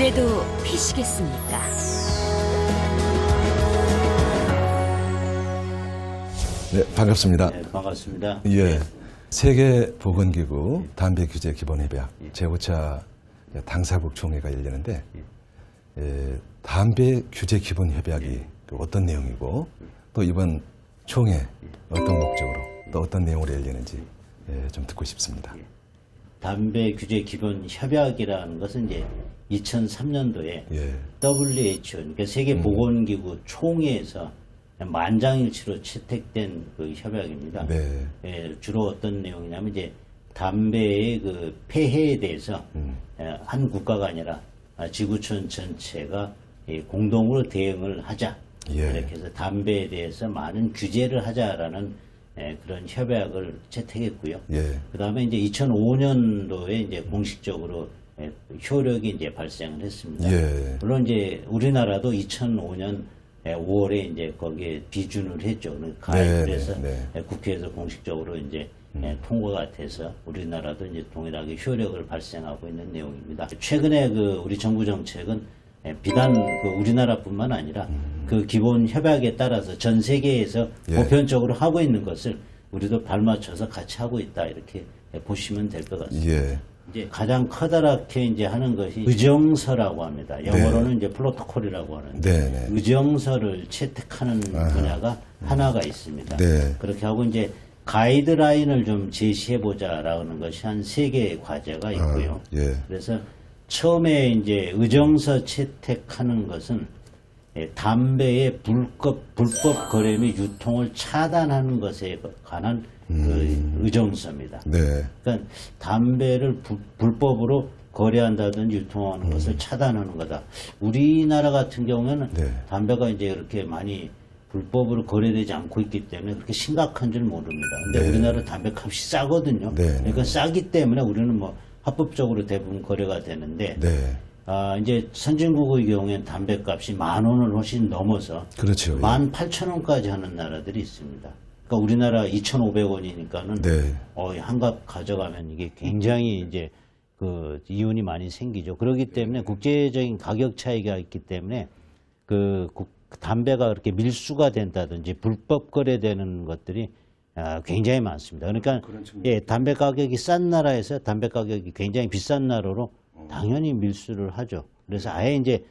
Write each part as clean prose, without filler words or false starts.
담배도 피시겠습니까? 네, 반갑습니다. 네, 반갑습니다. 예. 세계보건기구 담배규제기본협약 제5차 당사국 총회가 열리는데 담배규제기본협약이 어떤 내용이고 또 이번 총회 어떤 목적으로 또 어떤 내용으로 열리는지 좀 듣고 싶습니다. 담배 규제 기본 협약이라는 것은 이제 2003년도에 WHO, 그러니까 세계보건기구 총회에서 만장일치로 채택된 그 협약입니다. 네. 주로 어떤 내용이냐면 이제 담배의 그 폐해에 대해서 한 국가가 아니라 지구촌 전체가 공동으로 대응을 하자. 이렇게 해서 담배에 대해서 많은 규제를 하자라는 그런 협약을 채택했고요. 그 다음에 이제 2005년도에 이제 공식적으로 효력이 이제 발생을 했습니다. 물론 이제 우리나라도 2005년 5월에 이제 거기에 비준을 했죠. 그래서 국회에서 공식적으로 이제 통과가 돼서 우리나라도 이제 동일하게 효력을 발생하고 있는 내용입니다. 최근에 그 우리 정부 정책은 비단 그 우리나라뿐만 아니라 그 기본 협약에 따라서 전 세계에서 보편적으로 하고 있는 것을 우리도 발맞춰서 같이 하고 있다 이렇게 보시면 될 것 같습니다. 이제 가장 커다랗게 이제 하는 것이 의정서라고 합니다. 영어로는 이제 프로토콜이라고 하는데 의정서를 채택하는 분야가 하나가 있습니다. 그렇게 하고 이제 가이드라인을 좀 제시해보자라는 것이 한 3개의 과제가 있고요. 그래서 처음에 이제 의정서 채택하는 것은 담배의 불법 거래 및 유통을 차단하는 것에 관한 그 의정서입니다. 그러니까 담배를 불법으로 거래한다든지 유통하는 것을 차단하는 거다. 우리나라 같은 경우에는 담배가 이제 이렇게 많이 불법으로 거래되지 않고 있기 때문에 그렇게 심각한 줄 모릅니다. 근데 우리나라 담배값이 싸거든요. 그러니까 싸기 때문에 우리는 뭐 합법적으로 대부분 거래가 되는데 이제 선진국의 경우에는 담배값이 10,000원을 훨씬 넘어서 18,000원까지 하는 나라들이 있습니다. 그러니까 우리나라 2,500원이니까는 한 갑 가져가면 이게 굉장히 이제 그 이윤이 많이 생기죠. 그렇기 때문에 국제적인 가격 차이가 있기 때문에 그 담배가 그렇게 밀수가 된다든지 불법 거래되는 것들이 굉장히 많습니다. 그러니까 담배 가격이 싼 나라에서 담배 가격이 굉장히 비싼 나라로 당연히 밀수를 하죠. 그래서 아예 이제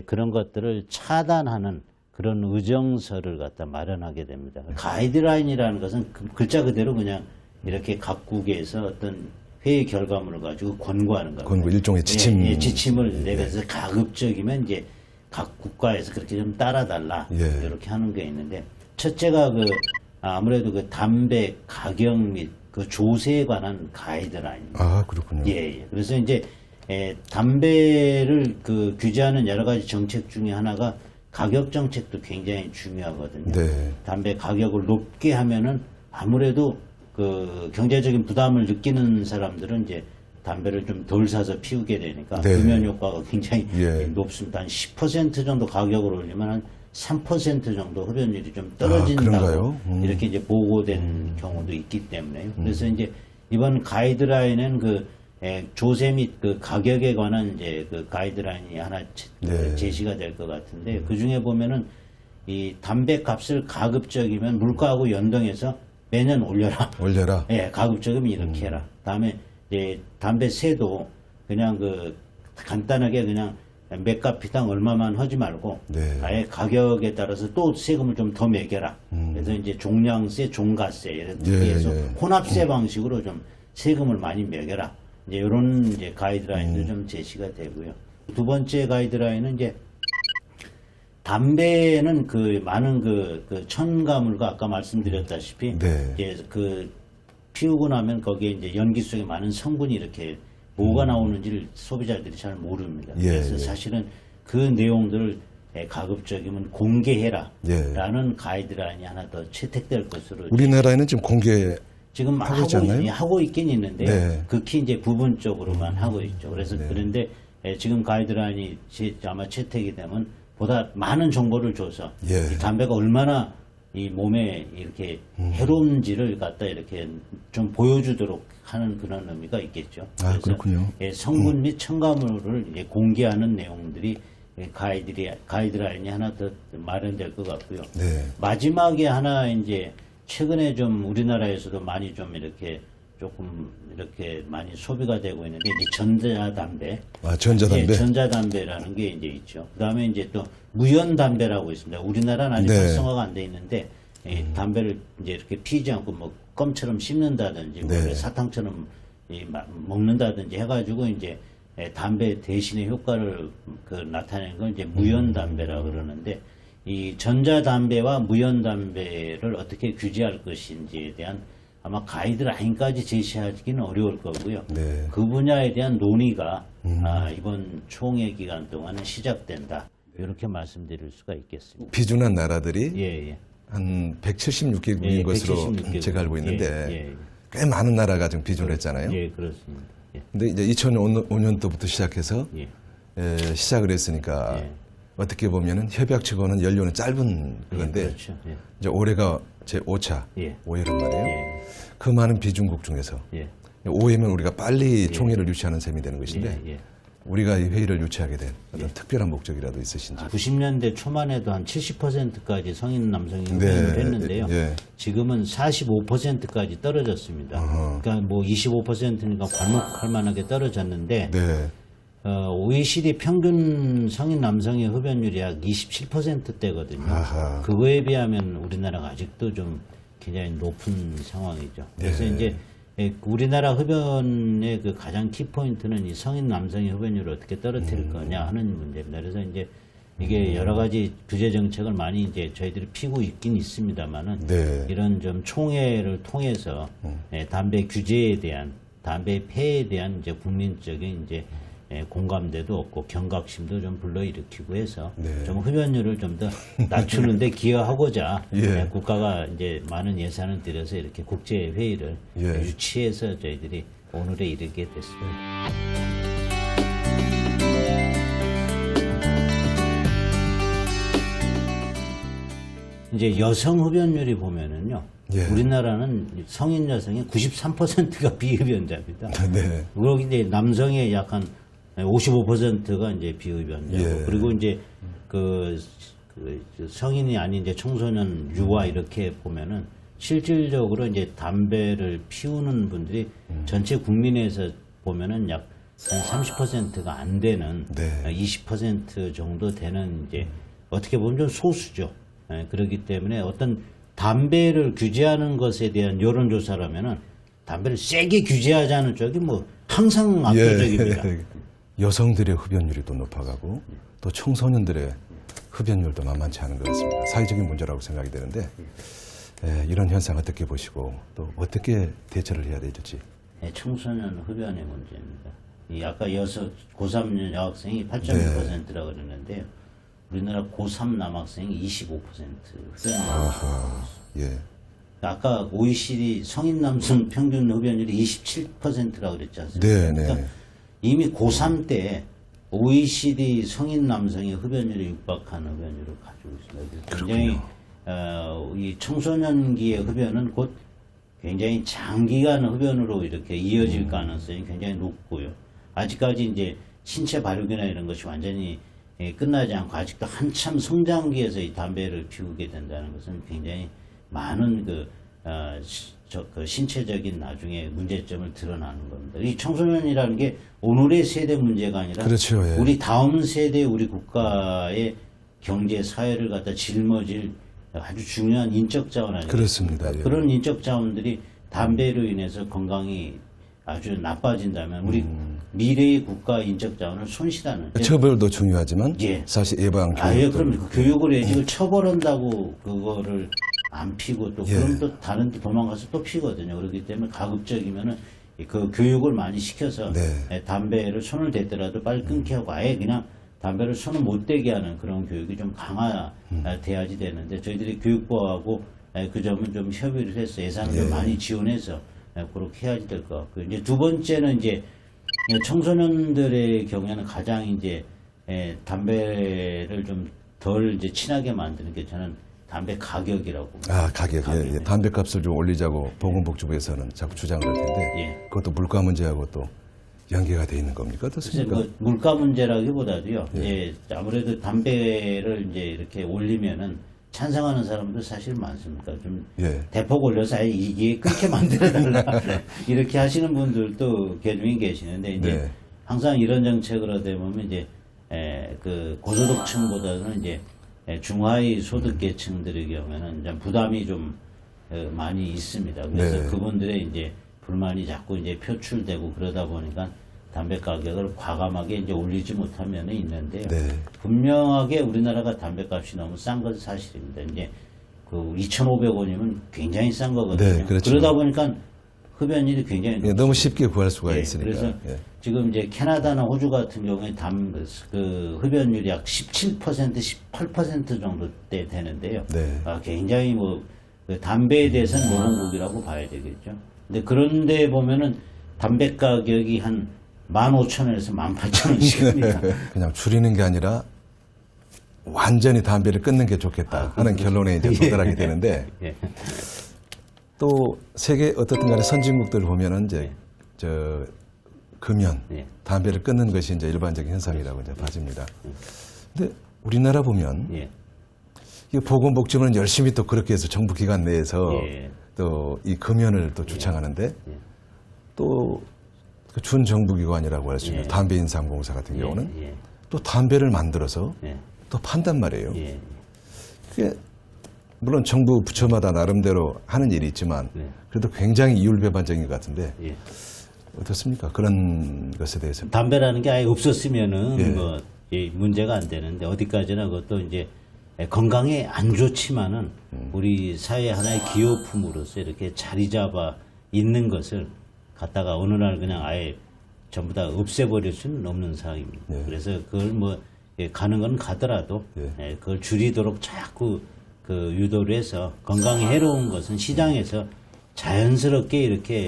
그런 것들을 차단하는 그런 의정서를 갖다 마련하게 됩니다. 가이드라인이라는 것은 글자 그대로 그냥 이렇게 각국에서 어떤 회의 결과물을 가지고 권고하는 겁니다. 권고 일종의 지침. 지침을 내려서 가급적이면 이제 각 국가에서 그렇게 좀 따라달라 이렇게 하는 게 있는데 첫째가 그 아무래도 그 담배 가격 및 그 조세에 관한 가이드라인입니다. 그렇군요. 그래서 이제 담배를 그 규제하는 여러 가지 정책 중에 하나가 가격 정책도 굉장히 중요하거든요. 담배 가격을 높게 하면은 아무래도 그 경제적인 부담을 느끼는 사람들은 이제 담배를 좀 덜 사서 피우게 되니까 금연 효과가 굉장히 높습니다. 한 10% 정도 가격을 올리면 한 3% 정도 흡연율이 좀 떨어진다고 이렇게 이제 보고된 경우도 있기 때문에 그래서 이제 이번 가이드라인은 그 조세 및 그 가격에 관한 이제 그 가이드라인이 하나 제시가 될 것 같은데 그 중에 보면은 이 담배 값을 가급적이면 물가하고 연동해서 매년 올려라. 가급적이면 이렇게 해라. 다음에 이제 담배세도 그냥 그 간단하게 그냥 맥가피당 얼마만 하지 말고 아예 가격에 따라서 또 세금을 좀 더 매겨라. 그래서 이제 종량세, 종가세 이렇게 해서 혼합세 방식으로 좀 세금을 많이 매겨라. 이제 이런 이제 가이드라인도 좀 제시가 되고요. 두 번째 가이드라인은 이제 담배는 그 많은 그 첨가물과 아까 말씀드렸다시피 이제 그 피우고 나면 거기에 이제 연기 속에 많은 성분이 이렇게 뭐가 나오는지를 소비자들이 잘 모릅니다. 그래서 사실은 그 내용들을 가급적이면 공개해라 라는 가이드라인이 하나 더 채택될 것으로 우리나라에는 지금 지금 하고 있긴 있는데 극히 이제 부분적으로만 하고 있죠. 그래서 그런데 지금 가이드라인이 아마 채택이 되면 보다 많은 정보를 줘서 이 담배가 얼마나 이 몸에 이렇게 해로운지를 갖다 이렇게 좀 보여주도록 하는 그런 의미가 있겠죠. 아, 그렇군요. 예, 성분 및 첨가물을 이제 공개하는 내용들이 가이드라인이 하나 더 마련될 것 같고요. 네. 마지막에 하나 이제 최근에 좀 우리나라에서도 많이 좀 이렇게 조금 이렇게 많이 소비가 되고 있는데 이제 전자담배. 아, 전자담배? 예, 전자담배라는 게 이제 있죠. 그 다음에 이제 또 무연담배라고 있습니다. 우리나라는 아직 네. 활성화가 안 돼 있는데 담배를 이제 이렇게 피지 않고 뭐 껌처럼 씹는다든지 뭐 네. 사탕처럼 먹는다든지 해가지고 이제 담배 대신의 효과를 나타내는 건 이제 무연담배라고 그러는데 이 전자담배와 무연담배를 어떻게 규제할 것인지에 대한 아마 가이드라인까지 제시하기는 어려울 거고요. 네. 그 분야에 대한 논의가 이번 총회 기간 동안은 시작된다. 이렇게 말씀드릴 수가 있겠습니다. 비준한 나라들이 예. 한 176개국인 예, 것으로 176개국. 제가 알고 있는데 예. 꽤 많은 나라가 지금 비준을 했잖아요. 예, 그렇습니다. 예. 근데 이제 2005년도부터 시작해서 예. 시작을 했으니까 예. 어떻게 보면은 협약치고는 연료는 짧은 그건데 그렇죠. 예. 이제 올해가 제 5차 예. 5회란 말이에요. 예. 그 많은 비준국 중에서 예. 5회면 우리가 빨리 총회를 유치하는 셈이 되는 것인데 예. 우리가 이 회의를 유치하게 된 어떤 특별한 목적이라도 있으신지. 90년대 초만 해도 한 70%까지 성인 남성이 네, 흡연을 했는데요. 예. 지금은 45%까지 떨어졌습니다. 그러니까 뭐 25%니까 괄목할 만하게 떨어졌는데 네. OECD 평균 성인 남성의 흡연율이 약 27%대거든요. 아하. 그거에 비하면 우리나라가 아직도 좀 굉장히 높은 상황이죠. 그래서 네. 이제 우리나라 흡연의 그 가장 키포인트는 이 성인 남성의 흡연율을 어떻게 떨어뜨릴 거냐 하는 문제입니다. 그래서 이제 이게 여러 가지 규제 정책을 많이 이제 저희들이 피고 있긴 있습니다만은 네. 이런 좀 총회를 통해서 담배 규제에 대한 담배 폐해에 대한 이제 국민적인 이제 공감대도 없고 경각심도 좀 불러일으키고 해서 네. 좀 흡연율을 좀 더 낮추는데 기여하고자 예. 국가가 이제 많은 예산을 들여서 이렇게 국제 회의를 예. 유치해서 저희들이 오늘에 이르게 됐습니다. 이제 여성 흡연율이 보면은요. 예. 우리나라는 성인 여성의 93%가 비흡연자입니다. 네. 그리고 이제 남성의 약 한 55%가 이제 비흡연자고 예. 그리고 이제 그 성인이 아닌 이제 청소년 유아 이렇게 보면은 실질적으로 이제 담배를 피우는 분들이 전체 국민에서 보면은 약 한 30%가 안 되는 네. 20% 정도 되는 이제 어떻게 보면 좀 소수죠. 그렇기 때문에 어떤 담배를 규제하는 것에 대한 여론조사라면은 담배를 세게 규제하자는 쪽이 뭐 항상 압도적입니다. 예. 여성들의 흡연율이 또 높아가고 또 청소년들의 흡연율도 만만치 않은 것 같습니다. 사회적인 문제라고 생각이 되는데 이런 현상 어떻게 보시고 또 어떻게 대처를 해야 될지. 청소년 흡연의 문제입니다. 이 아까 고3 여학생이 8.2%라고 그랬는데요. 우리나라 고3 남학생이 25% 흡연을 아하, 예. 아까 OECD 성인 남성 평균 흡연율이 27%라고 그랬지 않습니까? 네, 네. 그러니까 이미 고3 때 OECD 성인 남성의 흡연율에 육박한 흡연율을 가지고 있습니다. 굉장히 이 청소년기의 흡연은 곧 굉장히 장기간 흡연으로 이렇게 이어질 가능성이 굉장히 높고요. 아직까지 이제 신체 발육이나 이런 것이 완전히 끝나지 않고 아직도 한참 성장기에서 이 담배를 피우게 된다는 것은 굉장히 많은 그 신체적인 나중에 문제점을 드러나는 겁니다. 이 청소년이라는 게 오늘의 세대 문제가 아니라 그렇죠, 예. 우리 다음 세대 우리 국가의 경제 사회를 갖다 짊어질 아주 중요한 인적 자원 아니겠습니까? 그렇습니다. 예. 그런 인적 자원들이 담배로 인해서 건강이 아주 나빠진다면 우리 미래의 국가 인적 자원을 손실하는. 처벌도 중요하지만 예. 사실 예방 교육도 아예 그럼 그 교육을 해 지금 처벌한다고 그거를 안 피고 또 예. 그럼 또 다른 데 도망가서 또 피거든요. 그렇기 때문에 가급적이면은 그 교육을 많이 시켜서 네. 담배를 손을 댔더라도 빨리 끊게 하고 아예 그냥 담배를 손을 못 대게 하는 그런 교육이 좀 강화돼야지 되는데 저희들이 교육부하고 그 점은 좀 협의를 해서 예산을 좀 많이 지원해서 그렇게 해야지 될 것 같고요. 이제 두 번째는 이제 청소년들의 경우에는 가장 이제 담배를 좀 덜 이제 친하게 만드는 게 저는 담배 가격이라고. 가격. 예. 담배값을 좀 올리자고 보건복지부에서는 자꾸 주장을 할 텐데 예. 그것도 물가 문제하고 또 연계가 돼 있는 겁니까? 글쎄 어떻습니까? 뭐 물가 문제라기보다도요. 이제 아무래도 담배를 이제 이렇게 올리면은 찬성하는 사람도 사실 많습니다. 좀 예. 대폭 올려서 아예 이게 그렇게 만들어달라 이렇게 하시는 분들도 개중에 계시는데 이제 네. 항상 이런 정책을 하다 보면 이제 그 고소득층보다는 이제 중하위 소득계층들의 경우에는 좀 부담이 좀 많이 있습니다. 그래서 네. 그분들의 이제 불만이 자꾸 이제 표출되고 그러다 보니까 담배 가격을 과감하게 이제 올리지 못하면 있는데요. 네. 분명하게 우리나라가 담배값이 너무 싼 건 사실입니다. 이제 그 2,500원이면 굉장히 싼 거거든요. 네, 그렇죠. 그러다 보니까 흡연율이 굉장히 예, 너무 쉽게 구할 수가 예, 있으니까. 그래서 예. 지금 이제 캐나다나 호주 같은 경우에 그 흡연율이 약 17%, 18% 정도 대 되는데요. 네. 굉장히 그 담배에 대해서는 모범국이라고 봐야 되겠죠. 근데 그런데 보면은 담배 가격이 한 15,000원에서 18,000원씩입니다. 그냥 줄이는 게 아니라 완전히 담배를 끊는 게 좋겠다 하는 결론에 이제 도달하게 되는데 예. 또 세계 어떻든 간에 선진국들 보면은 이제 저 금연, 예. 담배를 끊는 것이 이제 일반적인 현상이라고 이제 봐집니다. 근데 우리나라 보면 예. 이 보건복지부는 열심히 또 그렇게 해서 정부 기관 내에서 예. 또 이 금연을 또 주창하는데 또 그 준정부기관이라고 할 수 있는 예. 담배인상공사 같은 경우는 예. 또 담배를 만들어서 예. 또 판단 말이에요. 예. 그게 물론 정부 부처마다 나름대로 하는 일이 있지만 네. 그래도 굉장히 이율배반적인 것 같은데 예. 어떻습니까? 그런 것에 대해서. 담배라는 게 아예 없었으면은 예. 뭐 문제가 안 되는데 어디까지나 그것도 이제 건강에 안 좋지만은 우리 사회 하나의 기호품으로서 이렇게 자리 잡아 있는 것을 갖다가 어느 날 그냥 아예 전부 다 없애버릴 수는 없는 상황입니다. 예. 그래서 그걸 뭐 가는 건 가더라도 예. 그걸 줄이도록 자꾸 그 유도를 해서 건강에 해로운 것은 시장에서 자연스럽게 이렇게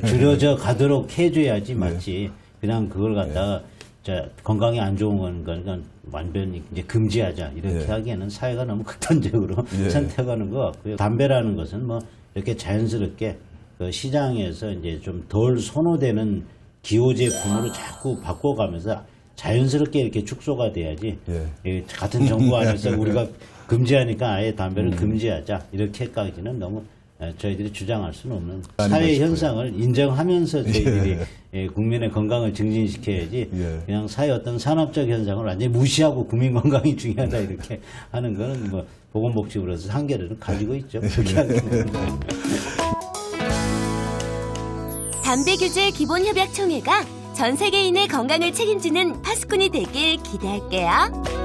줄여져 가도록 해줘야지 맞지. 그냥 그걸 갖다가 건강에 안 좋은 건 완전히 이제 금지하자 이렇게 예. 하기에는 사회가 너무 극단적으로 예. 선택하는 것 같고요. 담배라는 것은 뭐 이렇게 자연스럽게 그 시장에서 이제 좀 덜 선호되는 기호 제품으로 자꾸 바꿔가면서 자연스럽게 이렇게 축소가 돼야지. 예. 같은 정부 안에서 우리가 금지하니까 아예 담배를 금지하자 이렇게까지는 너무 저희들이 주장할 수는 없는 사회 싶어요. 현상을 인정하면서 저희들이 국민의 건강을 증진시켜야지 예. 그냥 사회 어떤 산업적 현상을 완전히 무시하고 국민 건강이 중요하다 이렇게 하는 거는 뭐 보건복지부로서 한계를 가지고 있죠. 그렇게 하기는. 담배규제 기본협약총회가 전 세계인의 건강을 책임지는 파수꾼이 되길 기대할게요.